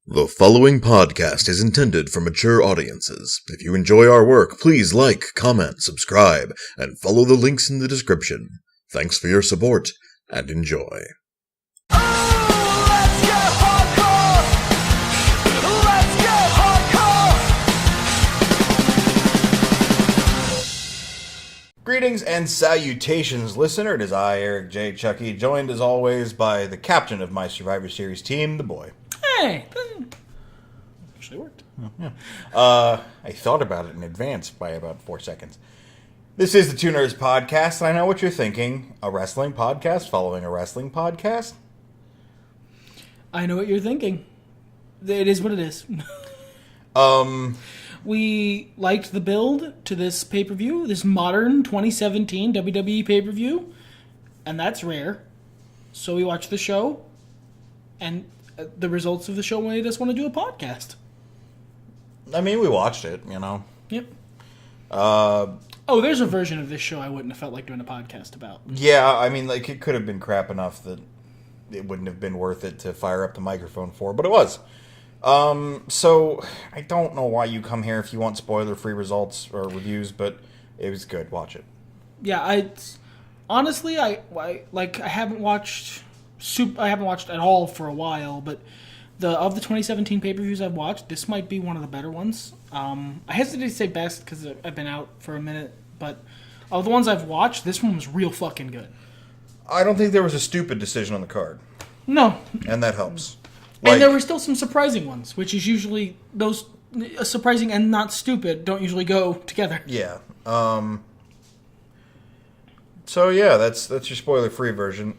The following podcast is intended for mature audiences. If you enjoy our work, please like, comment, subscribe, and follow the links in the description. Thanks for your support, and enjoy. Greetings and salutations, listener. It is I, Eric J. Chucky, joined as always by the captain of my Survivor Series team, The Boy. Hey! Actually worked. Yeah. I thought about it in advance by about 4 seconds. This is the Two Nerds Podcast, and I know what you're thinking. A wrestling podcast following a wrestling podcast? I know what you're thinking. It is what it is. We liked the build to this pay-per-view, this modern 2017 WWE Pay-Per-View, and that's rare. So we watched the show, and the results of the show made us want to do a podcast. I mean, we watched it, you know. Yep. There's a version of this show I wouldn't have felt like doing a podcast about. Yeah, I mean, like, it could have been crap enough that it wouldn't have been worth it to fire up the microphone for, but it was. So, I don't know why you come here if you want spoiler-free results or reviews, but it was good. Watch it. Yeah, I haven't watched at all for a while, but of the 2017 pay-per-views I've watched, this might be one of the better ones. I hesitate to say best because I've been out for a minute, but of the ones I've watched, this one was real fucking good. I don't think there was a stupid decision on the card. No. And that helps. And there were still some surprising ones, which is usually those surprising and not stupid don't usually go together. Yeah. So yeah, that's your spoiler-free version.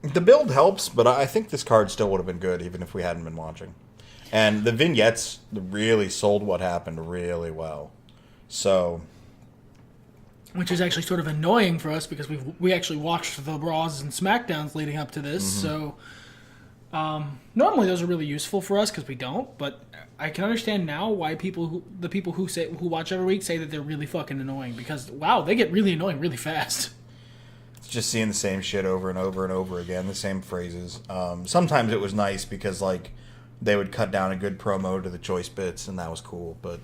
The build helps, but I think this card still would have been good even if we hadn't been watching. And the vignettes really sold what happened really well. So, which is actually sort of annoying for us because we actually watched the Raws and SmackDowns leading up to this. Mm-hmm. So normally those are really useful for us because we don't. But I can understand now why the people who watch every week say that they're really fucking annoying because wow, they get really annoying really fast. It's just seeing the same shit over and over and over again, the same phrases. Sometimes it was nice because like they would cut down a good promo to the choice bits, and that was cool. But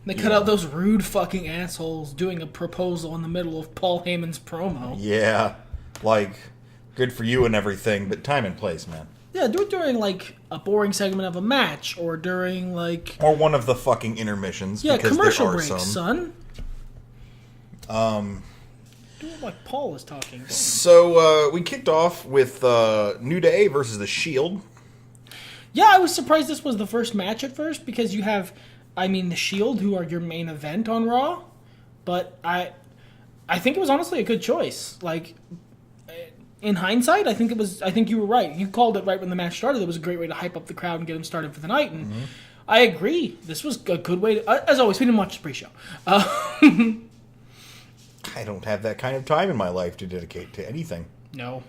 they cut out those rude fucking assholes doing a proposal in the middle of Paul Heyman's promo. Yeah, like, good for you and everything, but time and place, man. Yeah, do it during, like, a boring segment of a match, or during, like... Or one of the fucking intermissions, yeah, because commercial there are breaks, some. Son. Do it like Paul is talking. So, we kicked off with New Day versus The Shield. Yeah, I was surprised this was the first match at first, because you have... The Shield, who are your main event on Raw, but I think it was honestly a good choice. Like, in hindsight, I think you were right. You called it right when the match started. It was a great way to hype up the crowd and get them started for the night, and I agree. This was a good way to, as always, we didn't watch the pre-show. I don't have that kind of time in my life to dedicate to anything. No.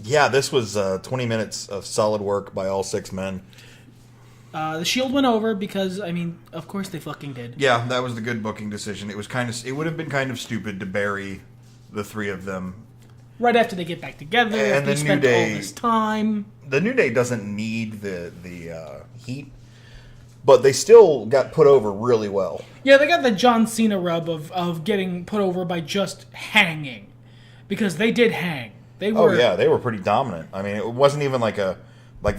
Yeah, this was 20 minutes of solid work by all 6 men. The Shield went over because, of course they fucking did. Yeah, that was the good booking decision. It would have been kind of stupid to bury the 3 of them right after they get back together. And the New Day, all this time. The New Day doesn't need the heat, but they still got put over really well. Yeah, they got the John Cena rub of getting put over by just hanging, because they did hang. They were pretty dominant. It wasn't even like the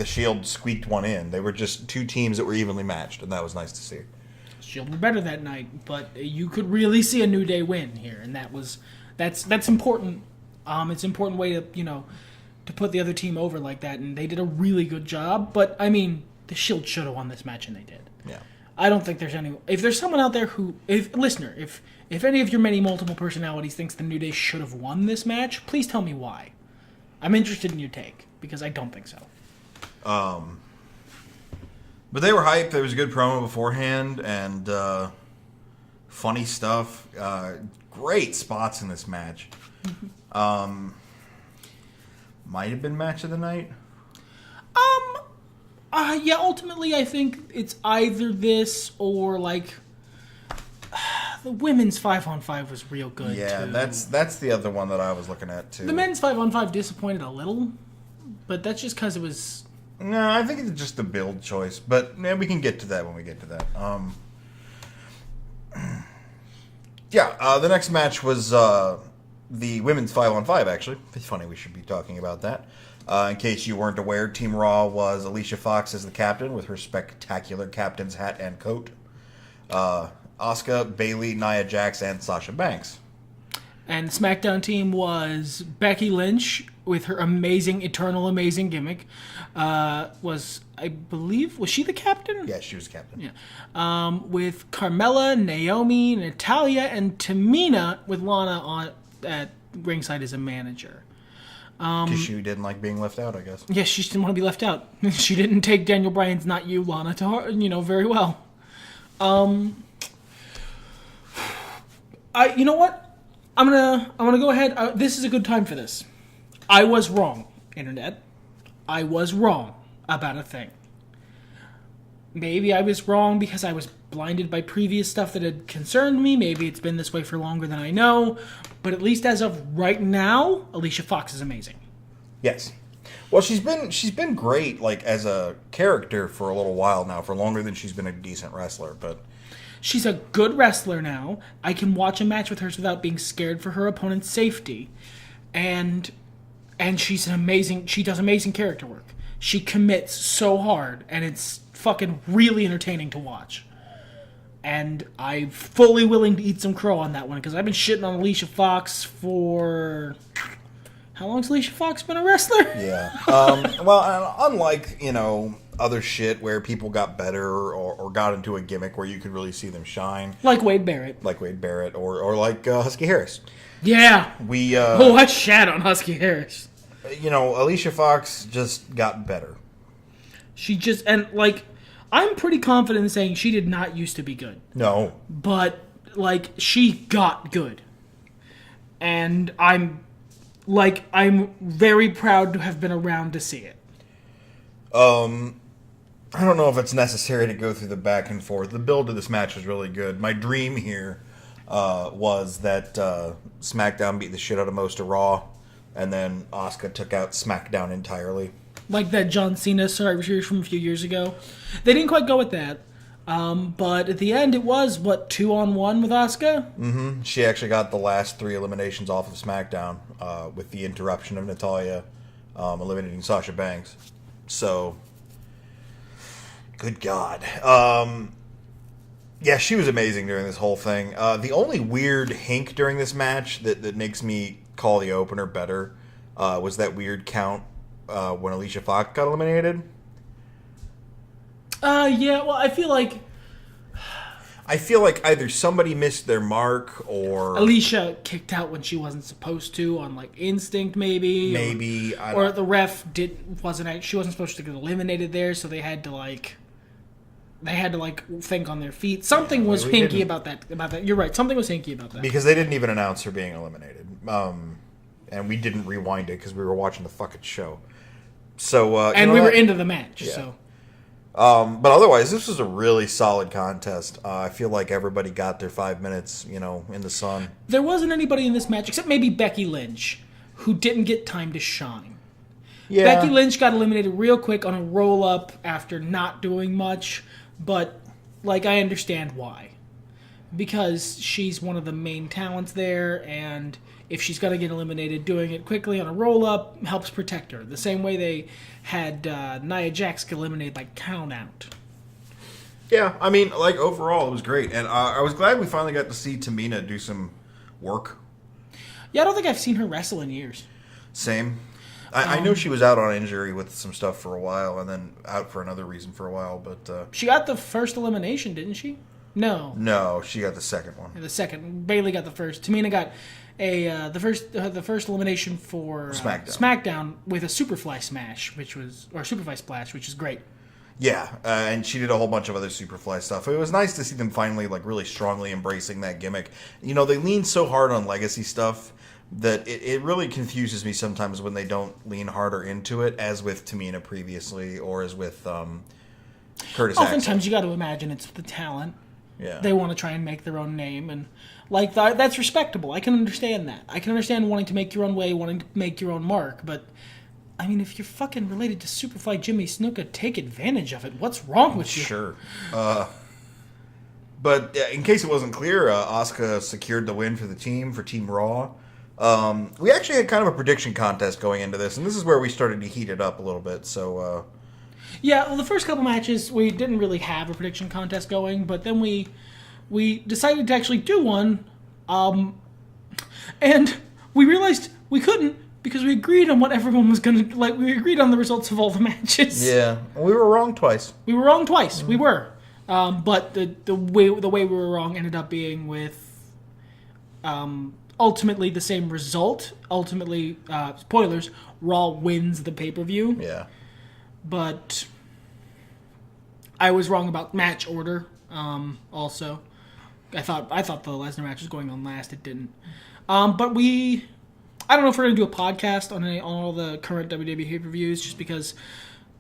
Shield squeaked one in. They were just 2 teams that were evenly matched, and that was nice to see. Shield were better that night, but you could really see a New Day win here, and that's important. It's an important way to to put the other team over like that, and they did a really good job. But the Shield should have won this match, and they did. Yeah. I don't think there's any. If there's someone out there if any of your many multiple personalities thinks the New Day should have won this match, please tell me why. I'm interested in your take because I don't think so. But they were hyped. There was a good promo beforehand and funny stuff. Great spots in this match. Might have been match of the night. Yeah. Ultimately, I think it's either this or like The women's 5-on-5 was real good, Yeah, too. that's the other one that I was looking at, too. The men's 5-on-5 disappointed a little, but that's just because it was... No, I think it's just a build choice, but we can get to that when we get to that. The next match was the women's 5-on-5, actually. It's funny we should be talking about that. In case you weren't aware, Team Raw was Alicia Fox as the captain with her spectacular captain's hat and coat. Asuka, Bayley, Nia Jax, and Sasha Banks. And the SmackDown team was Becky Lynch with her eternal amazing gimmick. Was she the captain? Yeah, she was captain. Yeah. With Carmella, Naomi, Natalya, and Tamina with Lana at ringside as a manager. Because she didn't like being left out, I guess. Yeah, she just didn't want to be left out. She didn't take Daniel Bryan's "Not You, Lana" to heart, very well. You know what? I'm gonna go ahead. This is a good time for this. I was wrong, internet. I was wrong about a thing. Maybe I was wrong because I was blinded by previous stuff that had concerned me. Maybe it's been this way for longer than I know. But at least as of right now, Alicia Fox is amazing. Yes. Well, she's been great, like, as a character for a little while now, for longer than she's been a decent wrestler, but... She's a good wrestler now. I can watch a match with her without being scared for her opponent's safety. And she's she does amazing character work. She commits so hard, and it's fucking really entertaining to watch. And I'm fully willing to eat some crow on that one, because I've been shitting on Alicia Fox for... How long's Alicia Fox been a wrestler? Yeah. Well, unlike, other shit where people got better or got into a gimmick where you could really see them shine. Like Wade Barrett. Or like Husky Harris. Yeah. I shat on Husky Harris. Alicia Fox just got better. I'm pretty confident in saying she did not used to be good. No. But, she got good. And I'm very proud to have been around to see it. I don't know if it's necessary to go through the back and forth. The build to this match was really good. My dream here was that SmackDown beat the shit out of most of Raw, and then Asuka took out SmackDown entirely. Like that John Cena Survivor Series from a few years ago. They didn't quite go with that. But at the end, it was, 2-on-1 with Asuka? Mm-hmm. She actually got the last 3 eliminations off of SmackDown with the interruption of Natalya eliminating Sasha Banks. So, good God. Yeah, she was amazing during this whole thing. The only weird hink during this match that makes me call the opener better was that weird count when Alicia Fox got eliminated. Yeah, well, I feel like either somebody missed their mark or... Alicia kicked out when she wasn't supposed to on, instinct, maybe. Maybe. Or the ref she wasn't supposed to get eliminated there, so they had to, think on their feet. Something was hinky about that. You're right. Something was hinky about that. Because they didn't even announce her being eliminated. And we didn't rewind it because we were watching the fucking show. So, and we were into the match, yeah. So... but otherwise, this was a really solid contest. I feel like everybody got their 5 minutes, in the sun. There wasn't anybody in this match, except maybe Becky Lynch, who didn't get time to shine. Yeah. Becky Lynch got eliminated real quick on a roll-up after not doing much, but, I understand why. Because she's one of the main talents there, and if she's going to get eliminated, doing it quickly on a roll-up helps protect her. The same way they had Nia Jax get eliminated by count-out. Yeah, I mean, overall, it was great. And I was glad we finally got to see Tamina do some work. Yeah, I don't think I've seen her wrestle in years. Same. I know she was out on injury with some stuff for a while, and then out for another reason for a while, but... She got the first elimination, didn't she? No. No, she got the second one. The second. Bayley got the first. Tamina got the first elimination for SmackDown with a Superfly Smash, Superfly Splash, which is great. Yeah, and she did a whole bunch of other Superfly stuff. It was nice to see them finally really strongly embracing that gimmick. They lean so hard on legacy stuff that it really confuses me sometimes when they don't lean harder into it, as with Tamina previously, or as with Curtis Axel. Oftentimes you got to imagine it's the talent. Yeah. They want to try and make their own name, and like that's respectable. I can understand that. I can understand wanting to make your own way, wanting to make your own mark. But I mean, if you're fucking related to Superfly Jimmy Snuka, take advantage of it. What's wrong with you? Sure. But in case it wasn't clear, Asuka secured the win for the team, for Team Raw. We actually had kind of a prediction contest going into this, and this is where we started to heat it up a little bit. So, yeah, well, the first couple matches we didn't really have a prediction contest going, but then we decided to actually do one, and we realized we couldn't because we agreed on what everyone was gonna like. We agreed on the results of all the matches. yeah, we were wrong twice. We were wrong twice. Mm-hmm. We were, but the way we were wrong ended up being with, ultimately the same result. Ultimately, spoilers: Raw wins the pay-per-view. Yeah. But I was wrong about match order. Also, I thought the Lesnar match was going on last. It didn't. But I don't know if we're gonna do a podcast on all the current WWE pay-per-views, just because.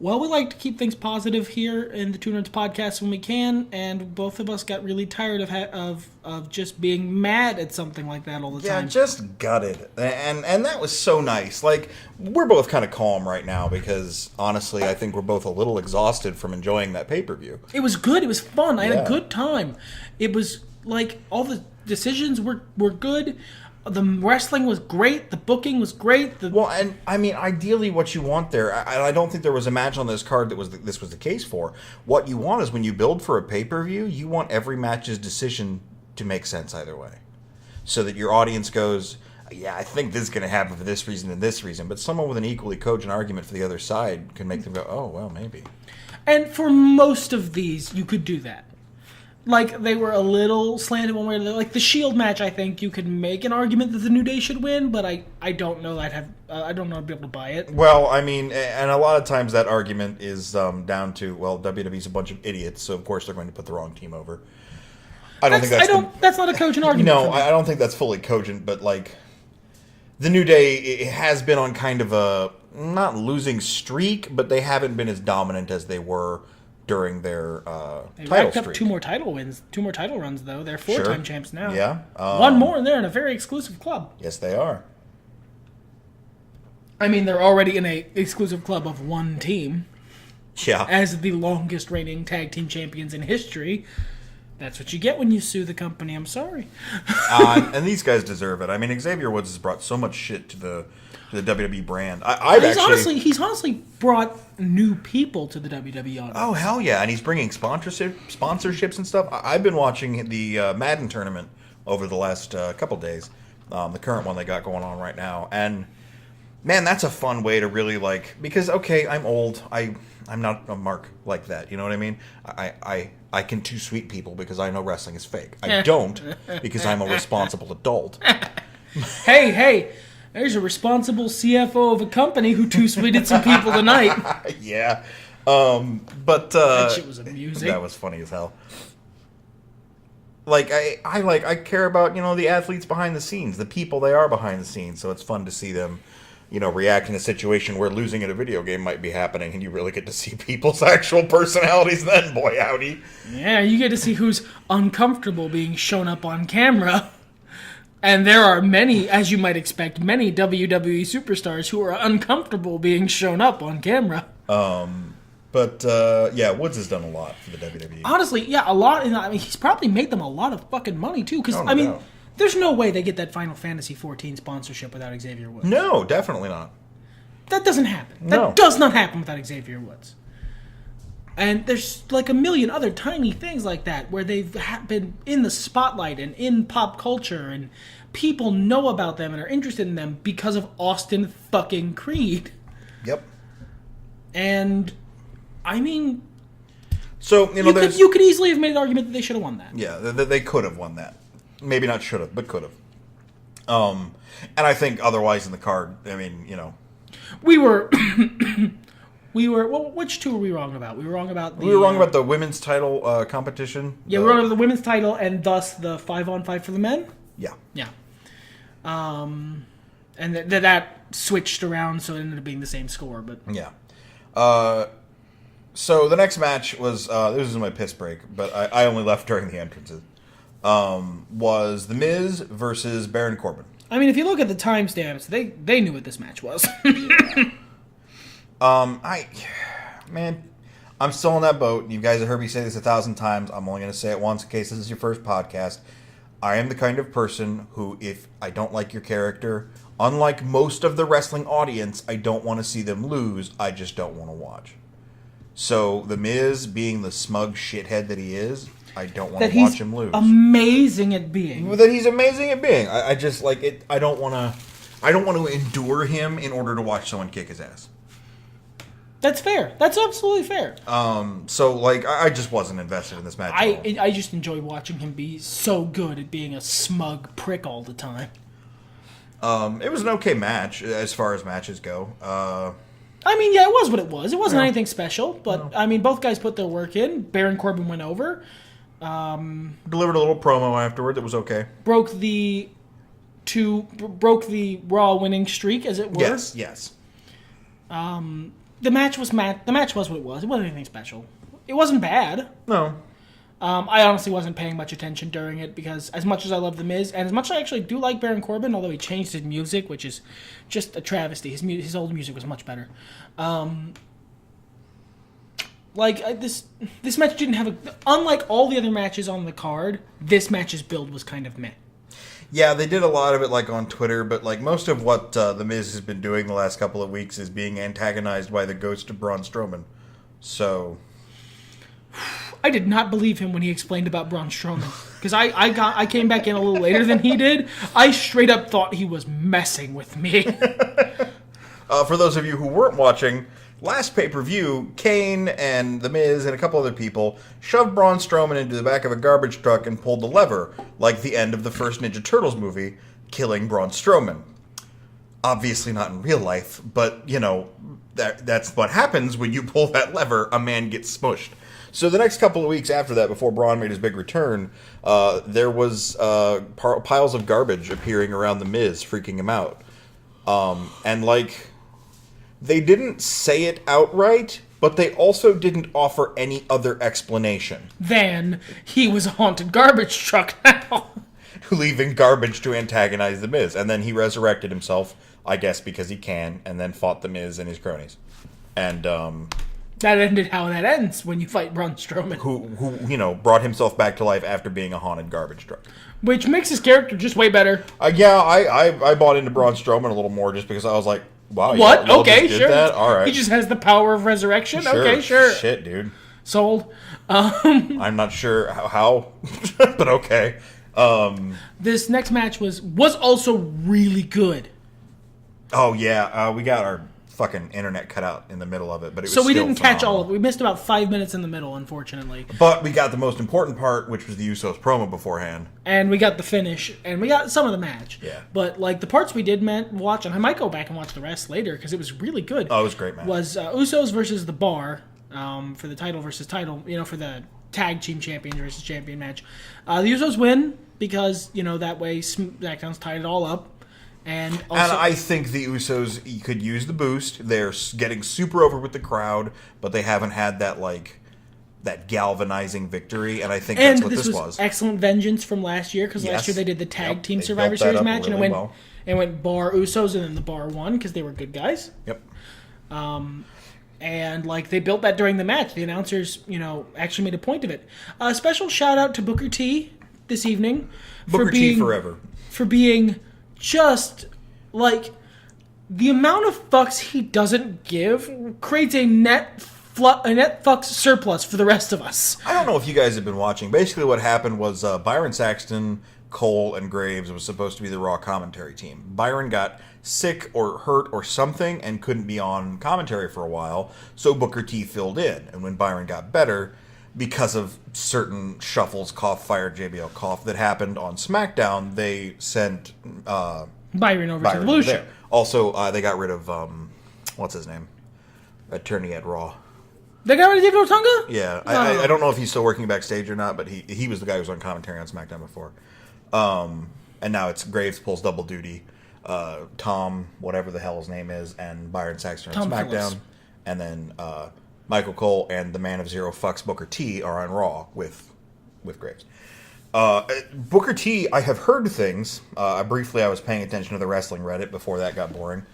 Well, we like to keep things positive here in the Two Nerds podcast when we can, and both of us got really tired of just being mad at something like that all the time. Yeah, just gutted, and that was so nice. Like, we're both kind of calm right now because honestly, I think we're both a little exhausted from enjoying that pay-per-view. It was good. It was fun. I had a good time. It was like all the decisions were good. The wrestling was great. The booking was great. Well, and I mean, ideally, what you want there, I don't think there was a match on this card that this was the case for. What you want is when you build for a pay-per-view, you want every match's decision to make sense either way, so that your audience goes, "Yeah, I think this is going to happen for this reason and this reason." But someone with an equally cogent argument for the other side can make them go, "Oh, well, maybe." And for most of these, you could do that. Like, they were a little slanted one way or the other. Like, the Shield match, I think you could make an argument that the New Day should win, but I don't know I don't know I'd be able to buy it. Well, I mean, and a lot of times that argument is down to, well, WWE's a bunch of idiots, so of course they're going to put the wrong team over. That's not a cogent argument. No, I don't think that's fully cogent, but like, the New Day, it has been on kind of a, not losing streak, but they haven't been as dominant as they were during their they title racked up streak. 2 more title wins, 2 more title runs though. They're 4-time champs now. Yeah, 1 more, and they're in a very exclusive club. Yes, they are. I mean, they're already in a exclusive club of 1 team. Yeah, As the longest reigning tag team champions in history. That's what you get when you sue the company. I'm sorry. And these guys deserve it. I mean, Xavier Woods has brought so much shit to the WWE brand. He's honestly brought new people to the WWE audience. Oh, hell yeah. And he's bringing sponsorships and stuff. I've been watching the Madden tournament over the last couple days, the current one they got going on right now. And, man, that's a fun way to really, like, because, okay, I'm old. I'm not a mark like that. You know what I mean? I can too sweet people because I know wrestling is fake. I don't because I'm a responsible adult. Hey, there's a responsible CFO of a company who two-sweeted some people tonight. Yeah. But that shit was amusing. That was funny as hell. Like, I care about, the athletes behind the scenes, the people they are behind the scenes, so it's fun to see them, react in a situation where losing at a video game might be happening, and you really get to see people's actual personalities then, boy howdy. Yeah, you get to see who's uncomfortable being shown up on camera. And there are many, as you might expect, many WWE superstars who are uncomfortable being shown up on camera. But Woods has done a lot for the WWE. Honestly, yeah, a lot. I mean, he's probably made them a lot of fucking money, too. Because, there's no way they get that Final Fantasy XIV sponsorship without Xavier Woods. No, definitely not. That doesn't happen. No. That does not happen without Xavier Woods. And there's like a million other tiny things like that where they've been in the spotlight and in pop culture, and people know about them and are interested in them because of Austin fucking Creed. Yep. And, I mean... So, you could easily have made an argument that they should have won that. Yeah, they could have won that. Maybe not should have, but could have. And I think otherwise in the card, I mean, We were... Well, which 2 were we wrong about? We were wrong about the... We were wrong about the women's title competition. Yeah, we were wrong about the women's title and thus the 5-on-5 for the men? Yeah. Yeah. And that switched around, so it ended up being the same score, but... Yeah. So the next match was this was my piss break, but I only left during the entrances. Was The Miz versus Baron Corbin. I mean, if you look at the timestamps, they knew what this match was. I'm still in that boat. You guys have heard me say this 1,000 times. I'm only going to say it once in case this is your first podcast. I am the kind of person who, if I don't like your character, unlike most of the wrestling audience, I don't want to see them lose. I just don't want to watch. So The Miz, being the smug shithead that he is, I don't want to watch him lose. Amazing at being. That he's amazing at being. I just like it. I don't want to endure him in order to watch someone kick his ass. That's fair. That's absolutely fair. So like I just wasn't invested in this match. I just enjoy watching him be so good at being a smug prick all the time. It was an okay match as far as matches go. I mean, yeah, it was what it was. It wasn't anything special, but I mean, both guys put their work in. Baron Corbin went over. Delivered a little promo afterward. It was okay. Broke the Raw winning streak, as it were. Yes. The match was what it was. It wasn't anything special. It wasn't bad. No. I honestly wasn't paying much attention during it because as much as I love The Miz, and as much as I actually do like Baron Corbin, although he changed his music, which is just a travesty. His old music was much better. This match didn't have unlike all the other matches on the card, this match's build was kind of meh. Yeah, they did a lot of it like on Twitter, but like most of what The Miz has been doing the last couple of weeks is being antagonized by the ghost of Braun Strowman. So I did not believe him when he explained about Braun Strowman because I came back in a little later than he did. I straight up thought he was messing with me. For those of you who weren't watching, last pay-per-view, Kane and The Miz and a couple other people shoved Braun Strowman into the back of a garbage truck and pulled the lever, like the end of the first Ninja Turtles movie, killing Braun Strowman. Obviously not in real life, but, you know, that's what happens when you pull that lever, a man gets smushed. So the next couple of weeks after that, before Braun made his big return, there was piles of garbage appearing around The Miz, freaking him out. And, like, they didn't say it outright, but they also didn't offer any other explanation. Then he was a haunted garbage truck now. Leaving garbage to antagonize The Miz. And then he resurrected himself, I guess because he can, and then fought The Miz and his cronies. And, that ended how that ends when you fight Braun Strowman. Who you know, brought himself back to life after being a haunted garbage truck. Which makes his character just way better. I bought into Braun Strowman a little more just because I was like, wow, what? y'all Okay, just did sure. that? All right. He just has the power of resurrection? Sure. Okay, sure. Shit, dude. Sold. I'm not sure how but okay. This next match was also really good. Oh, yeah. We got our fucking internet cut out in the middle of it, but it was so we still didn't catch phenomenal. all of it. We missed about 5 minutes in the middle, unfortunately. But we got the most important part, which was the Usos promo beforehand. And we got the finish, and we got some of the match. Yeah. But, like, the parts we did watch, and I might go back and watch the rest later, because it was really good. Oh, it was a great match. Was Usos versus The Bar, for the title versus title, you know, for the tag team champion versus champion match. The Usos win, because, you know, that way SmackDown's tied it all up. And I think the Usos could use the boost. They're getting super over with the crowd, but they haven't had that galvanizing victory, and I think that's what this was. Excellent vengeance from last year, because last year they did the tag team Survivor Series match, really and it went Bar Usos, and then the Bar won because they were good guys. Yep. And like they built that during the match. The announcers, you know, actually made a point of it. A special shout out to Booker T this evening. Booker T forever. For being just like the amount of fucks he doesn't give creates a net fucks surplus for the rest of us. I don't know if you guys have been watching. Basically what happened was Byron Saxton, Cole, and Graves was supposed to be the Raw commentary team. Byron got sick or hurt or something and couldn't be on commentary for a while, so Booker T filled in. And when Byron got better, because of certain shuffles, cough, fire, JBL cough that happened on SmackDown, they sent Byron over to Evolution. Also, they got rid of what's his name, attorney at Raw. They got rid of David Otunga? Yeah, I don't know if he's still working backstage or not, but he was the guy who was on commentary on SmackDown before. And now it's Graves pulls double duty. Tom, whatever the hell his name is, and Byron Saxton on SmackDown. Phillips. And then Michael Cole and the man of zero fucks, Booker T, are on Raw with Graves. Booker T, I have heard things. Briefly, I was paying attention to the wrestling Reddit before that got boring.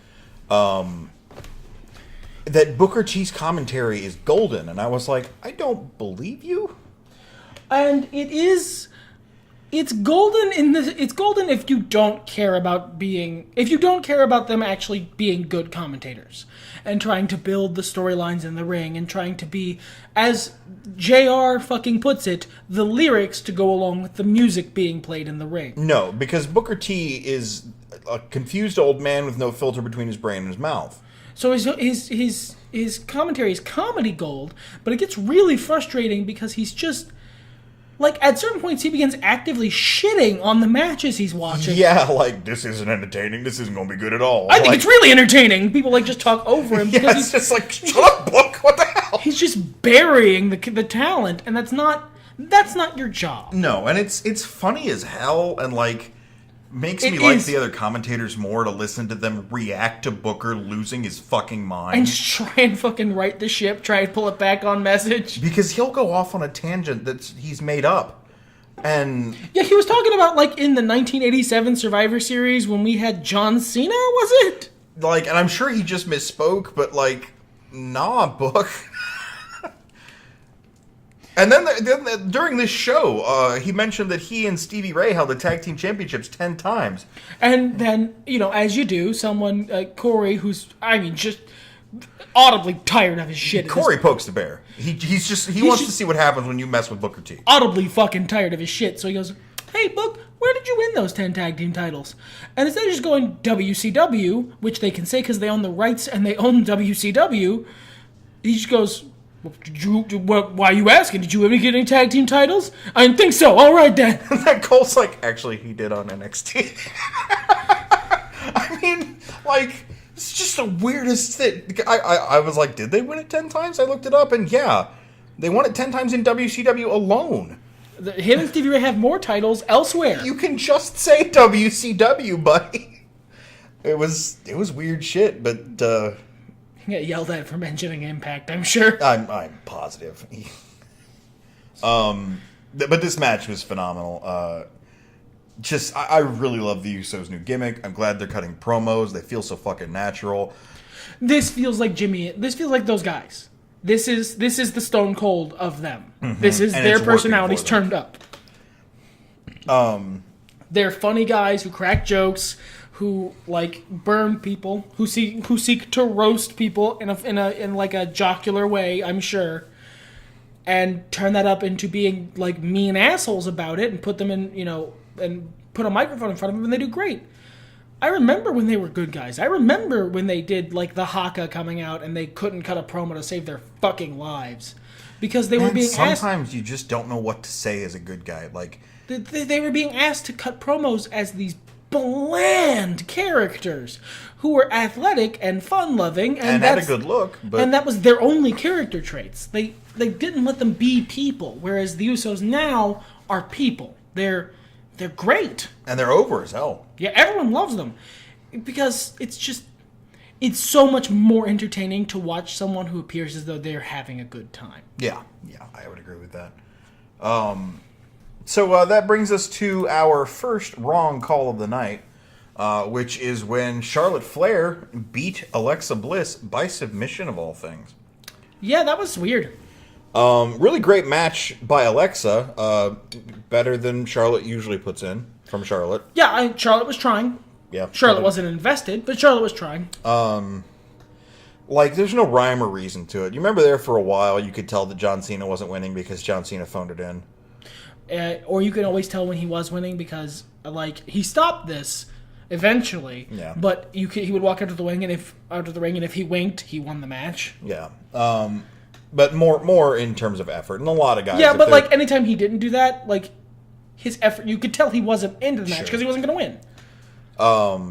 That Booker T's commentary is golden, and I was like, I don't believe you. And it's golden it's golden if you don't care about them actually being good commentators and trying to build the storylines in the ring and trying to be, as JR fucking puts it, the lyrics to go along with the music being played in the ring. No, because Booker T is a confused old man with no filter between his brain and his mouth. So his commentary is comedy gold, but it gets really frustrating because he's just, like, at certain points he begins actively shitting on the matches he's watching. Yeah, like, this isn't entertaining, this isn't going to be good at all. I think it's really entertaining. People, like, just talk over him. Yeah, it's just like, shut up, Book, what the hell? He's just burying the talent, and that's not your job. No, and it's funny as hell, and, like, makes me like the other commentators more to listen to them react to Booker losing his fucking mind. And just try and fucking right the ship, try and pull it back on message. Because he'll go off on a tangent that he's made up. And yeah, he was talking about, like, in the 1987 Survivor Series when we had John Cena, was it? Like, and I'm sure he just misspoke, but, like, nah, Book. And then during this show, he mentioned that he and Stevie Ray held the tag team championships 10 times. And then, as you do, someone, Corey, who's, just audibly tired of his shit. Corey pokes the bear. He wants to see what happens when you mess with Booker T. Audibly fucking tired of his shit. So he goes, hey, Book, where did you win those 10 tag team titles? And instead of just going WCW, which they can say because they own the rights and they own WCW, he just goes, why are you asking? Did you ever get any tag team titles? I didn't think so. All right, then. And that Colt's like, actually, he did on NXT. I mean, like, it's just the weirdest thing. I was like, did they win it 10 times? I looked it up, and yeah, they won it 10 times in WCW alone. Him and Stevie Ray have more titles elsewhere. You can just say WCW, buddy. It was weird shit, but Get yelled at for mentioning Impact, I'm sure. I'm positive. But this match was phenomenal. I really love the Usos' new gimmick. I'm glad they're cutting promos. They feel so fucking natural. This feels like Jimmy. This feels like those guys. This is the Stone Cold of them. Mm-hmm. This is their personalities turned up. They're funny guys who crack jokes, who like burn people, who seek to roast people in like a jocular way, I'm sure, and turn that up into being like mean assholes about it and put them in, and put a microphone in front of them, and they do great. I remember when they were good guys. I remember when they did like the Haka coming out and they couldn't cut a promo to save their fucking lives because they were being asked. Sometimes you just don't know what to say as a good guy. Like they were being asked to cut promos as these bland characters who were athletic and fun-loving and had a good look, and that was their only character traits. They didn't let them be people, whereas the Usos now are people. They're great, and they're over as hell. Yeah, everyone loves them because it's so much more entertaining to watch someone who appears as though they're having a good time. Yeah, I would agree with that. So that brings us to our first wrong call of the night, which is when Charlotte Flair beat Alexa Bliss by submission, of all things. Yeah, that was weird. Really great match by Alexa. Better than Charlotte usually puts in from Charlotte. Yeah, Charlotte was trying. Yeah, Charlotte wasn't invested, but Charlotte was trying. Like, there's no rhyme or reason to it. You remember there for a while, you could tell that John Cena wasn't winning because John Cena phoned it in. Or you can always tell when he was winning because, like, he stopped this eventually. Yeah. But he would walk out of the ring, and if he winked, he won the match. Yeah. But more in terms of effort, and a lot of guys. Yeah, but like anytime he didn't do that, like his effort, you could tell he wasn't into the match because he wasn't going to win.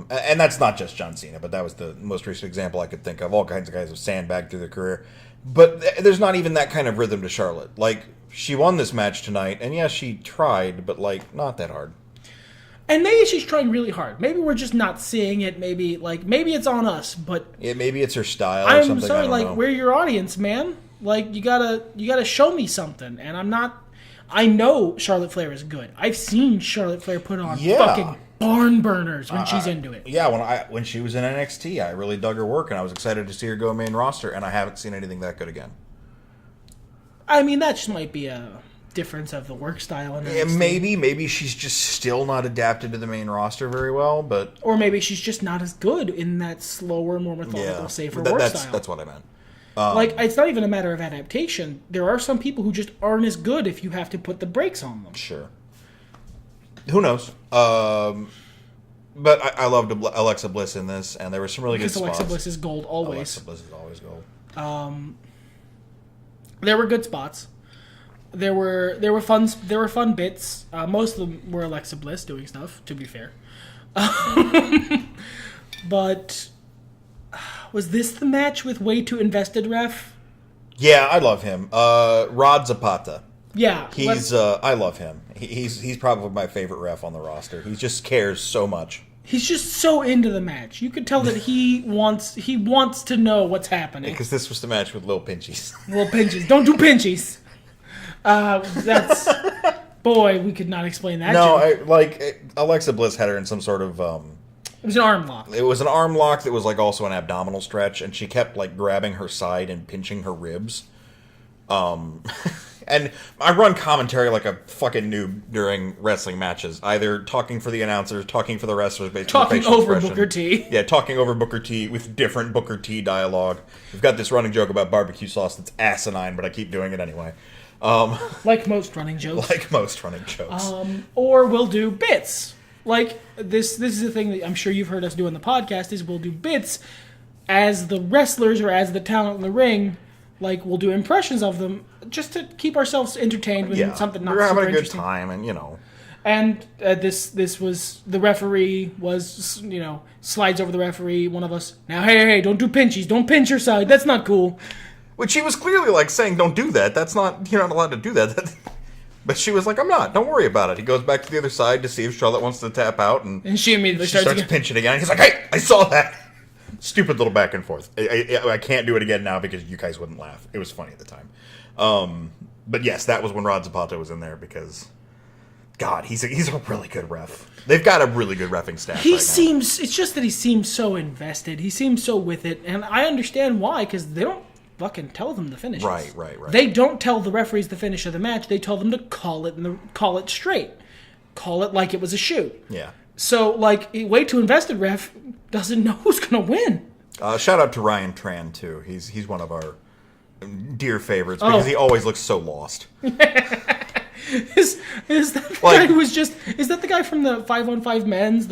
And that's not just John Cena, but that was the most recent example I could think of. All kinds of guys have sandbagged through their career, but there's not even that kind of rhythm to Charlotte. Like, she won this match tonight, and yeah, she tried, but like not that hard. And maybe she's trying really hard. Maybe we're just not seeing it. Maybe it's on us, but maybe it's her style. Or something. I'm sorry, I don't know. we're your audience, man. Like, you gotta show me something, and I'm not. I know Charlotte Flair is good. I've seen Charlotte Flair put on fucking barn burners when she's into it. Yeah, when she was in NXT, I really dug her work, and I was excited to see her go main roster, and I haven't seen anything that good again. I mean, that just might be a difference of the work style in NXT. Yeah, maybe she's just still not adapted to the main roster very well, but or maybe she's just not as good in that slower, more methodical, safer work style. That's what I meant. Like, it's not even a matter of adaptation. There are some people who just aren't as good if you have to put the brakes on them. Sure. Who knows? But I loved Alexa Bliss in this, and there were some really good spots. Alexa Bliss is gold always. Alexa Bliss is always gold. There were good spots. There were fun bits. Most of them were Alexa Bliss doing stuff, to be fair. But was this the match with way too invested ref? Yeah, I love him. Rod Zapata. Yeah, I love him. He's probably my favorite ref on the roster. He just cares so much. He's just so into the match. You could tell that he wants to know what's happening. Because this was the match with Lil Pinchies. Lil Pinchies. Don't do Pinchies. That's... Boy, we could not explain that. No, Alexa Bliss had her in some sort of... it was an arm lock. It was an arm lock that was also an abdominal stretch, and she kept grabbing her side and pinching her ribs. And I run commentary like a fucking noob during wrestling matches, either talking for the announcers, talking for the wrestlers, based on talking over expression. Booker T. Yeah, talking over Booker T with different Booker T dialogue. We've got this running joke about barbecue sauce that's asinine, but I keep doing it anyway. Like most running jokes. Or we'll do bits. Like, this is the thing that I'm sure you've heard us do on the podcast, is we'll do bits as the wrestlers or as the talent in the ring. Like, we'll do impressions of them just to keep ourselves entertained with something not super interesting. We're having a good time, and, And this was, the referee was, slides over the referee, one of us, now, hey, don't do pinchies, don't pinch your side, that's not cool. Which he was clearly, saying, don't do that, that's not, you're not allowed to do that. But she was like, I'm not, don't worry about it. He goes back to the other side to see if Charlotte wants to tap out, and she immediately starts pinching again. He's like, hey, I saw that. Stupid little back and forth. I can't do it again now because you guys wouldn't laugh. It was funny at the time. But yes, that was when Rod Zapata was in there because, God, he's a really good ref. They've got a really good reffing staff. It's just that he seems so invested. He seems so with it, and I understand why, because they don't fucking tell them the finishes. Right. They don't tell the referees the finish of the match. They tell them to call it straight, call it like it was a shoot. Yeah. So, way too invested ref doesn't know who's going to win. Shout out to Ryan Tran, too. He's one of our dear favorites because he always looks so lost. Is that the guy who was just... Is that the guy from the 5-on-5 men's?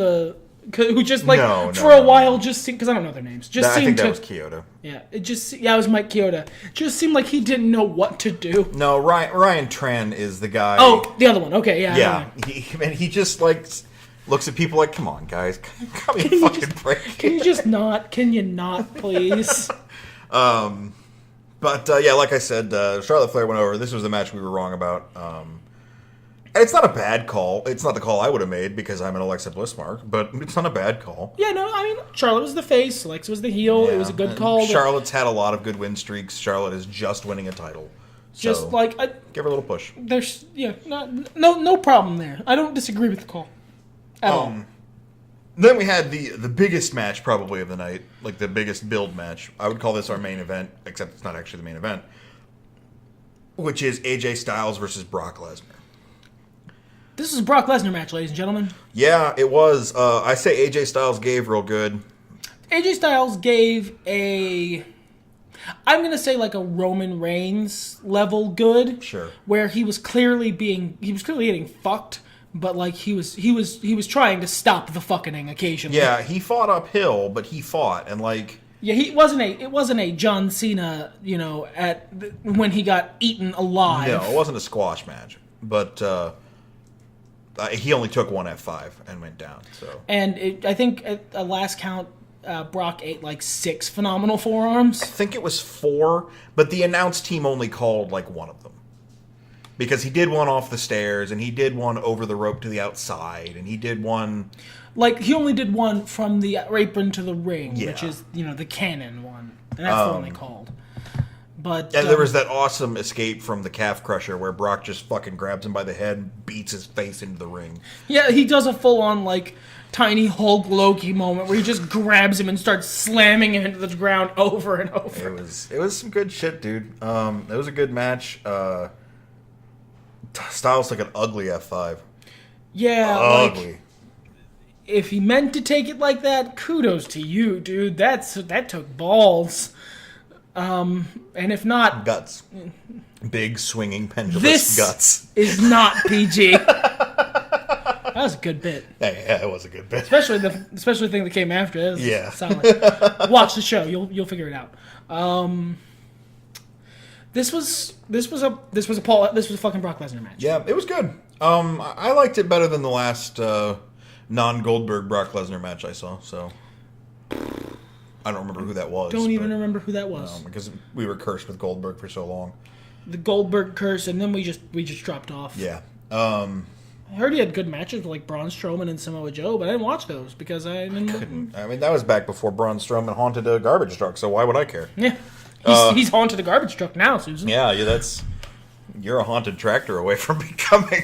Who just, for a while just seemed... Because I don't know their names. I think that was Kyoto. Yeah, it was Mike Kyoto. Just seemed like he didn't know what to do. No, Ryan Tran is the guy... Oh, the other one. Okay, yeah. Yeah, he just, looks at people like, come on, guys. Come here, fucking break. Can you not, please? But like I said, Charlotte Flair went over. This was the match we were wrong about. And it's not a bad call. It's not the call I would have made because I'm an Alexa Bliss mark, but it's not a bad call. Yeah, no, I mean, Charlotte was the face, Alexa was the heel. Yeah, it was a good call. Charlotte's had a lot of good win streaks. Charlotte is just winning a title. Just give her a little push. There's no problem there. I don't disagree with the call at all. Then we had the biggest match probably of the night, the biggest build match. I would call this our main event, except it's not actually the main event, which is AJ Styles versus Brock Lesnar. This is a Brock Lesnar match, ladies and gentlemen. Yeah, it was. I say AJ Styles gave real good. AJ Styles gave I'm going to say a Roman Reigns level good. Sure. Where he was clearly getting fucked. But he was trying to stop the fucking occasionally. Yeah, he fought uphill, but he fought and yeah, it wasn't a John Cena, when he got eaten alive. No, it wasn't a squash match, but he only took one F5 and went down. So I think at the last count, Brock ate 6 phenomenal forearms. I think it was 4, but the announce team only called one of them. Because he did one off the stairs, and he did one over the rope to the outside, and he did one... he only did one from the apron to the ring, which is, the cannon one. And that's the one they called. But And there was that awesome escape from the calf crusher where Brock just fucking grabs him by the head and beats his face into the ring. Yeah, he does a full-on, like, tiny Hulk Loki moment where he just grabs him and starts slamming him into the ground over and over. It was some good shit, dude. It was a good match. Styles took an ugly F5. Yeah, Ugly. like, if he meant to take it like that, kudos to you, dude. That took balls. And if not... Guts. Big, swinging, pendulous This guts. is not PG. That was a good bit. Yeah, it was a good bit. Especially the thing that came after. That was Yeah. solid. Watch the show. You'll figure it out. This was a fucking Brock Lesnar match. Yeah, it was good. I liked it better than the last non-Goldberg Brock Lesnar match I saw. So I don't remember who that was. Don't even remember who that was. Because we were cursed with Goldberg for so long. The Goldberg curse, and then we just dropped off. Yeah. I heard he had good matches with like Braun Strowman and Samoa Joe, but I didn't watch those because I didn't. I mean, that was back before Braun Strowman haunted a garbage truck, so why would I care? Yeah, he's haunted a garbage truck now, Susan. Yeah, you're a haunted tractor away from becoming.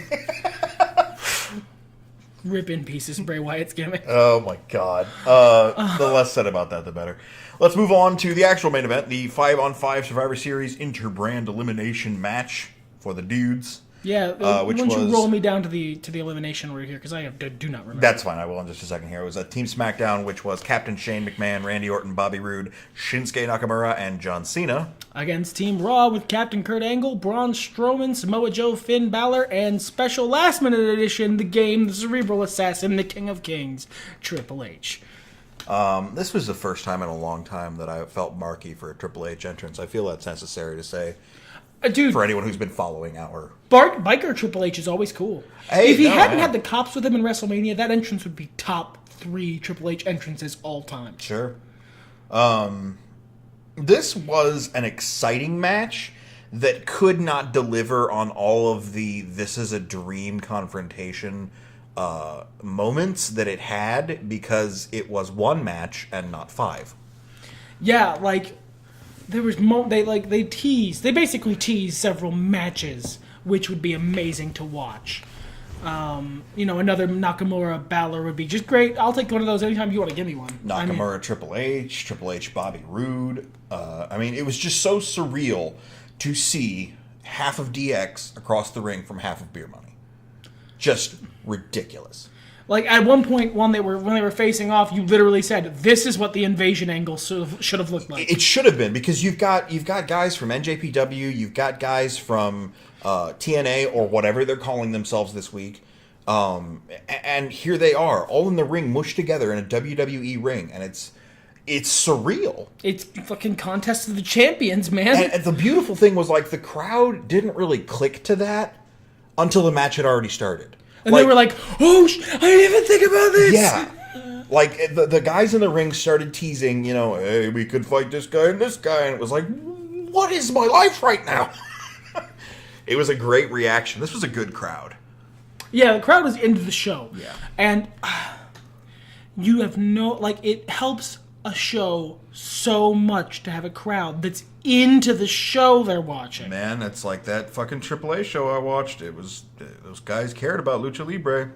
Rip in pieces, Bray Wyatt's gimmick. Oh my god. The less said about that, the better. Let's move on to the actual main event, the 5-on-5 Survivor Series interbrand elimination match for the dudes. Yeah, which why don't you was- roll me down to the elimination order here, because I do not remember. That's fine, I will in just a second here. It was a Team SmackDown, which was Captain Shane McMahon, Randy Orton, Bobby Roode, Shinsuke Nakamura, and John Cena. Against Team Raw with Captain Kurt Angle, Braun Strowman, Samoa Joe, Finn Balor, and special last-minute edition, the game, the Cerebral Assassin, the King of Kings, Triple H. This was the first time in a long time that I felt marky for a Triple H entrance. I feel that's necessary to say Dude, for anyone who's been following our... Biker Triple H is always cool. Hey, if he no, hadn't yeah. had the cops with him in WrestleMania, that entrance would be top 3 Triple H entrances all time. Sure. This was an exciting match that could not deliver on all of the this is a dream confrontation moments that it had because it was one match and not 5. Yeah, like there was they basically teased several matches which would be amazing to watch. Another Nakamura Balor would be just great. I'll take one of those anytime you want to give me one. Nakamura, Triple H, Bobby Roode. It was just so surreal to see half of DX across the ring from half of Beer Money. Just ridiculous. Like at one point when they were facing off, you literally said, "This is what the invasion angle should have looked like." It should have been because you've got guys from NJPW, you've got guys from TNA or whatever they're calling themselves this week, and here they are, all in the ring, mushed together in a WWE ring, and it's surreal. It's fucking Contest of the Champions, man. And the beautiful thing was like the crowd didn't really click to that until the match had already started. And they were like, "Oh, I didn't even think about this." Yeah. Like, the guys in the ring started teasing, hey, we could fight this guy and this guy. And it was like, what is my life right now? It was a great reaction. This was a good crowd. Yeah, the crowd was into the show. Yeah. And you have it helps a show so much to have a crowd that's into the show they're watching. Man, it's like that fucking AAA show I watched. It was, those guys cared about Lucha Libre.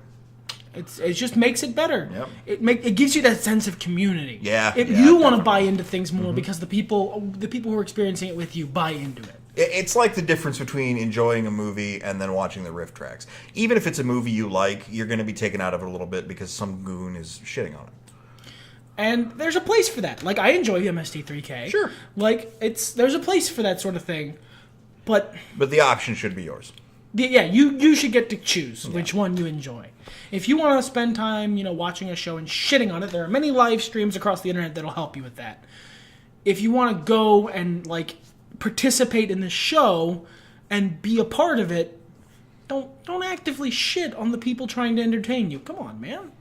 It just makes it better. Yep. It gives you that sense of community. Yeah. If you want to buy into things more because the people who are experiencing it with you buy into it. It's like the difference between enjoying a movie and then watching the riff tracks. Even if it's a movie you like, you're going to be taken out of it a little bit because some goon is shitting on it. And there's a place for that. Like, I enjoy MST3K. Sure. Like, there's a place for that sort of thing. But the option should be yours. Yeah, you should get to choose which one you enjoy. If you want to spend time, watching a show and shitting on it, there are many live streams across the internet that'll help you with that. If you want to go and, participate in the show and be a part of it, don't actively shit on the people trying to entertain you. Come on, man.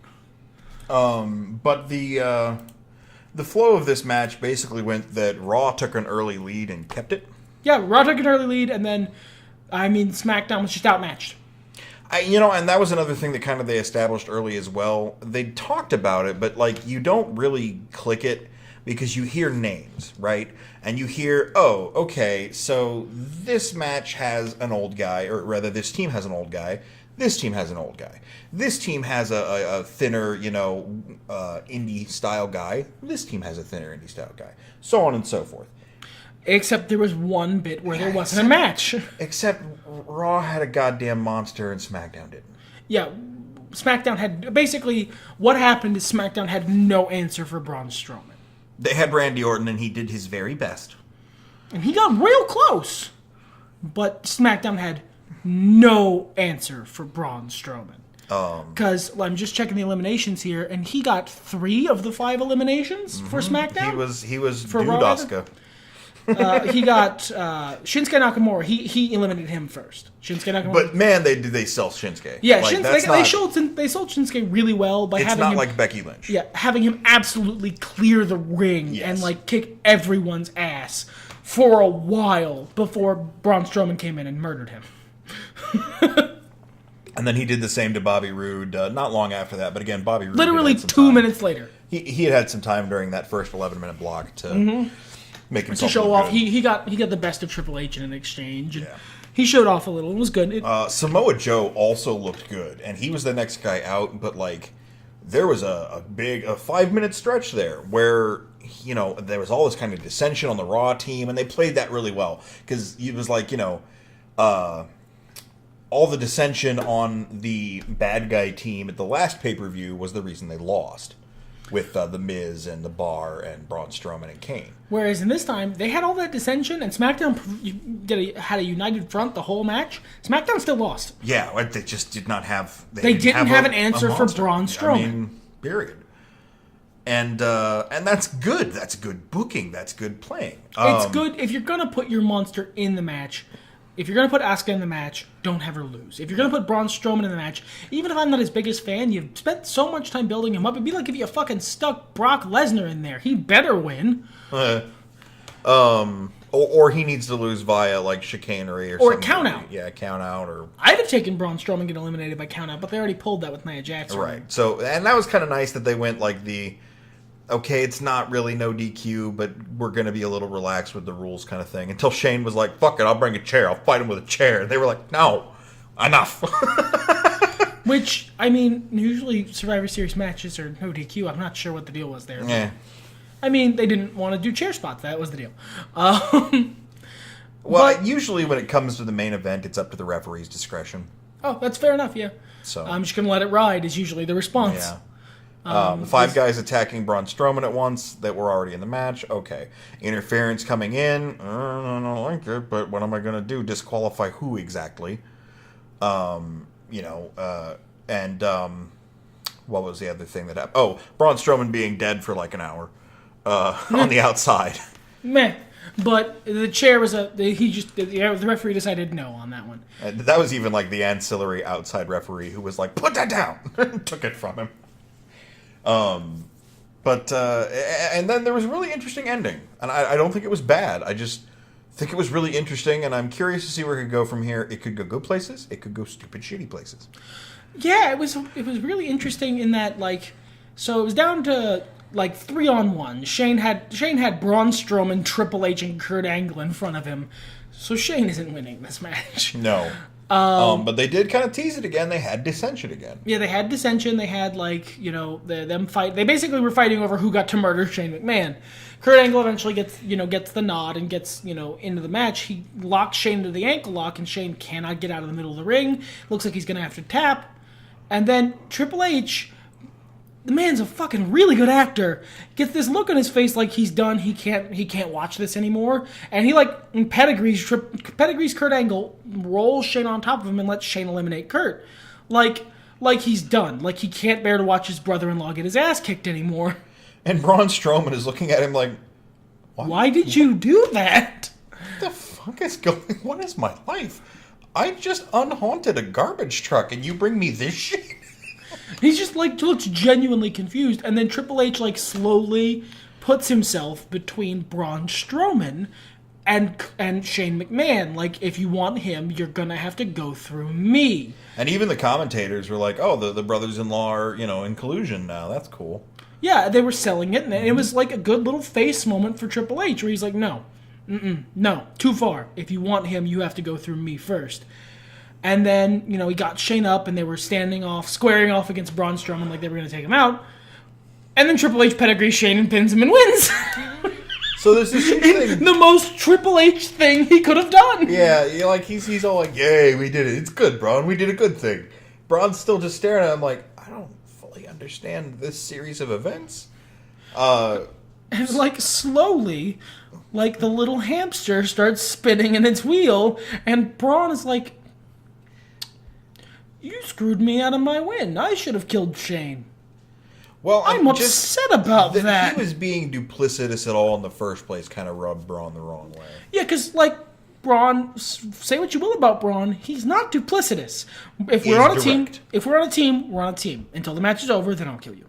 But the flow of this match basically went that Raw took an early lead and kept it. Yeah, Raw took an early lead, and then, SmackDown was just outmatched. And that was another thing that kind of they established early as well. They talked about it, but, you don't really click it. because you hear names, right? And you hear, oh, okay, so this match has an old guy, or rather, this team has an old guy. This team has an old guy. This team has a thinner, indie style guy. This team has a thinner indie style guy. So on and so forth. Except there was one bit where there wasn't a match. Except Raw had a goddamn monster and SmackDown didn't. Yeah, SmackDown had... Basically, what happened is SmackDown had no answer for Braun Strowman. They had Randy Orton, and he did his very best. And he got real close. But SmackDown had no answer for Braun Strowman. Because I'm just checking the eliminations here, and he got 3 of the 5 eliminations for SmackDown. He was for Dude Raw. Asuka. He got Shinsuke Nakamura. He eliminated him first. Shinsuke Nakamura. But man, they sell Shinsuke. Yeah, like, they sold Shinsuke really well by it's having not him, like Becky Lynch. Yeah, having him absolutely clear the ring and like kick everyone's ass for a while before Braun Strowman came in and murdered him. And then he did the same to Bobby Roode not long after that. But again, Bobby Roode Literally 2 minutes later. He had some time during that first 11-minute block to make himself to show look off. good. He got the best of Triple H in an exchange. And he showed off a little. It was good. Samoa Joe also looked good, and he was the next guy out. But like, there was a 5-minute stretch there where there was all this kind of dissension on the Raw team, and they played that really well because it was like all the dissension on the bad guy team at the last pay-per-view was the reason they lost with The Miz and The Bar and Braun Strowman and Kane. Whereas in this time, they had all that dissension, and SmackDown had a united front the whole match. SmackDown still lost. Yeah, they just did not have... They didn't have an answer for Braun Strowman. Period. And that's good. That's good booking. That's good playing. It's good if you're going to put your monster in the match. If you're going to put Asuka in the match, don't have her lose. If you're going to put Braun Strowman in the match, even if I'm not his biggest fan, you've spent so much time building him up. It'd be like if you fucking stuck Brock Lesnar in there. He better win. Or he needs to lose via like chicanery or something. Or a count out. Yeah, count out or... I'd have taken Braun Strowman and get eliminated by count out, but they already pulled that with Nia Jax. Right. So, and that was kind of nice that they went like the... Okay, it's not really no DQ, but we're going to be a little relaxed with the rules kind of thing. Until Shane was like, fuck it, I'll bring a chair. I'll fight him with a chair. And they were like, no, enough. Which, I mean, usually Survivor Series matches are no DQ. I'm not sure what the deal was there. Yeah. I mean, they didn't want to do chair spots. That was the deal. Usually when it comes to the main event, it's up to the referee's discretion. Oh, that's fair enough, yeah. So I'm just going to let it ride is usually the response. Yeah. The 5 guys attacking Braun Strowman at once that were already in the match. Okay. Interference coming in. I don't like it, but what am I going to do? Disqualify who exactly? And what was the other thing that happened? Oh, Braun Strowman being dead for like an hour on the outside. Meh. But the chair was the referee decided no on that one. That was even like the ancillary outside referee who was like, put that down. Took it from him. And then there was a really interesting ending, and I don't think it was bad. I just think it was really interesting, and I'm curious to see where it could go from here. It could go good places. It could go stupid, shitty places. Yeah, it was really interesting in that, like, so it was down to like 3-on-1. Shane had Braun Strowman, Triple H, and Kurt Angle in front of him, so Shane isn't winning this match. No. But they did kind of tease it again. They had dissension again. Yeah, they had dissension. They had, like, them fight. They basically were fighting over who got to murder Shane McMahon. Kurt Angle eventually gets the nod and gets, into the match. He locks Shane into the ankle lock, and Shane cannot get out of the middle of the ring. Looks like he's going to have to tap. And then Triple H, the man's a fucking really good actor, gets this look on his face like he's done. He can't watch this anymore, and he pedigrees Kurt Angle, rolls Shane on top of him, and lets Shane eliminate Kurt, like he's done, like he can't bear to watch his brother-in-law get his ass kicked anymore. And Braun Strowman is looking at him like, why did you do that? What the fuck is going? What is my life? I just unhaunted a garbage truck, and you bring me this shit. He's just looks genuinely confused, and then Triple H slowly puts himself between Braun Strowman and Shane McMahon. Like, if you want him, you're gonna have to go through me. And even the commentators were like, "Oh, the brothers-in-law are in collusion now. That's cool." Yeah, they were selling it, and it was like a good little face moment for Triple H, where he's like, no, no, too far. If you want him, you have to go through me first. And then, he got Shane up, and they were squaring off against Braun Strowman like they were going to take him out. And then Triple H pedigrees Shane and pins him and wins. So there's this thing. The most Triple H thing he could have done. Yeah, he's all like, yay, we did it. It's good, Braun. We did a good thing. Braun's still just staring at him like, I don't fully understand this series of events. And slowly, the little hamster starts spinning in its wheel, and Braun is like, you screwed me out of my win. I should have killed Shane. Well, I'm upset about that. He was being duplicitous at all in the first place kind of rubbed Braun the wrong way. Yeah, because, Braun, say what you will about Braun, he's not duplicitous. If we're on a team, we're on a team. Until the match is over, then I'll kill you.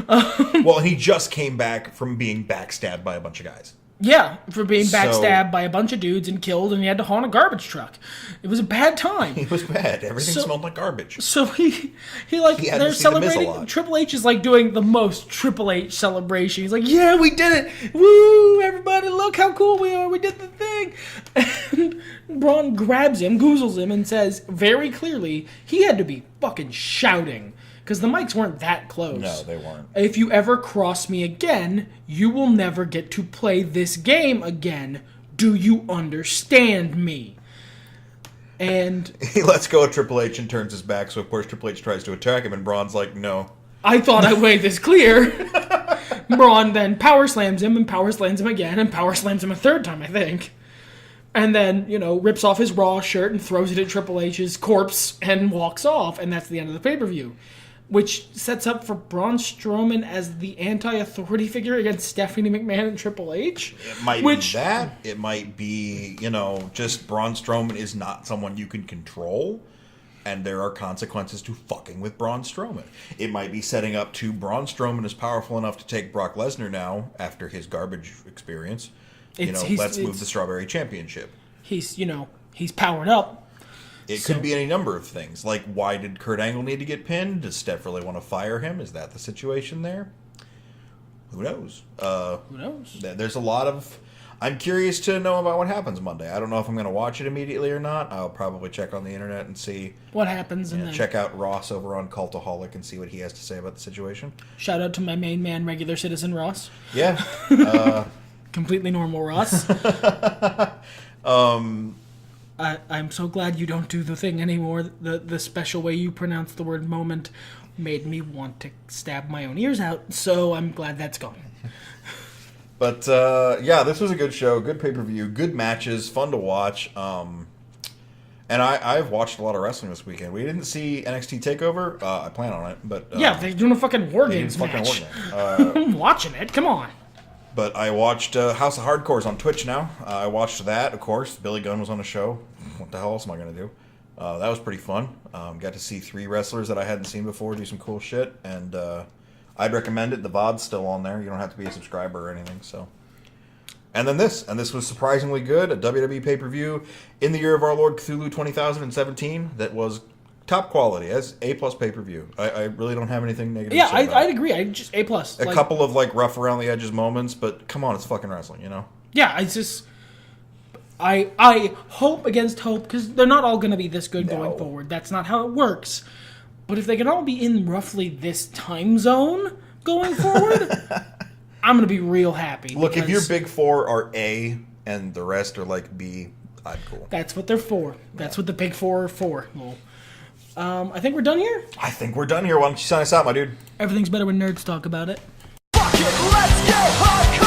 Well, he just came back from being backstabbed by a bunch of guys. Yeah, for being backstabbed by a bunch of dudes and killed, and he had to haunt a garbage truck. It was a bad time. It was bad. Everything smelled like garbage. So they're celebrating. Triple H is doing the most Triple H celebration. He's like, yeah, we did it. Woo, everybody, look how cool we are. We did the thing. And Braun grabs him, goozles him, and says very clearly he had to be fucking shouting. Because the mics weren't that close. No, they weren't. If you ever cross me again, you will never get to play this game again. Do you understand me? And he lets go of Triple H and turns his back, so of course Triple H tries to attack him, and Braun's like, no. I thought I made this clear. Braun then power slams him, and power slams him again, and power slams him a third time, I think. And then, rips off his Raw shirt and throws it at Triple H's corpse and walks off, and that's the end of the pay-per-view. Which sets up for Braun Strowman as the anti-authority figure against Stephanie McMahon and Triple H. It might be that. It might be, just Braun Strowman is not someone you can control, and there are consequences to fucking with Braun Strowman. It might be setting up to Braun Strowman is powerful enough to take Brock Lesnar now after his garbage experience. Let's move the Strawberry Championship. He's powered up. It could be any number of things. Like, why did Kurt Angle need to get pinned? Does Steph really want to fire him? Is that the situation there? Who knows? Who knows? There's a lot of... I'm curious to know about what happens Monday. I don't know if I'm going to watch it immediately or not. I'll probably check on the internet and see... what happens. And then check out Ross over on Cultaholic and see what he has to say about the situation. Shout out to my main man, regular citizen Ross. Yeah. Completely normal Ross. I'm so glad you don't do the thing anymore. The special way you pronounce the word moment made me want to stab my own ears out, so I'm glad that's gone. But, this was a good show, good pay-per-view, good matches, fun to watch. And I've watched a lot of wrestling this weekend. We didn't see NXT TakeOver. I plan on it, but... they're doing a fucking War Games match. I'm watching it, come on. But I watched House of Hardcores on Twitch now. I watched that, of course. Billy Gunn was on the show. What the hell else am I going to do? That was pretty fun. Got to see 3 wrestlers that I hadn't seen before do some cool shit. And I'd recommend it. The VOD's still on there. You don't have to be a subscriber or anything. So, and then this. And this was surprisingly good. A WWE Pay-Per-View in the year of our Lord Cthulhu 2017 that was top quality as A-plus pay-per-view. I really don't have anything negative to say about I'd agree. I just A-plus. A couple of rough around the edges moments, but come on, it's fucking wrestling, Yeah, it's just... I hope against hope, because they're not all going to be this good going forward. That's not how it works. But if they can all be in roughly this time zone going forward, I'm going to be real happy. Look, if your big 4 are A and the rest are B, I'm cool. That's what they're for. That's what the big 4 are for. Well, I think we're done here. I think we're done here. Why don't you sign us out, my dude? Everything's better when nerds talk about it. Fuck it, let's get hardcore!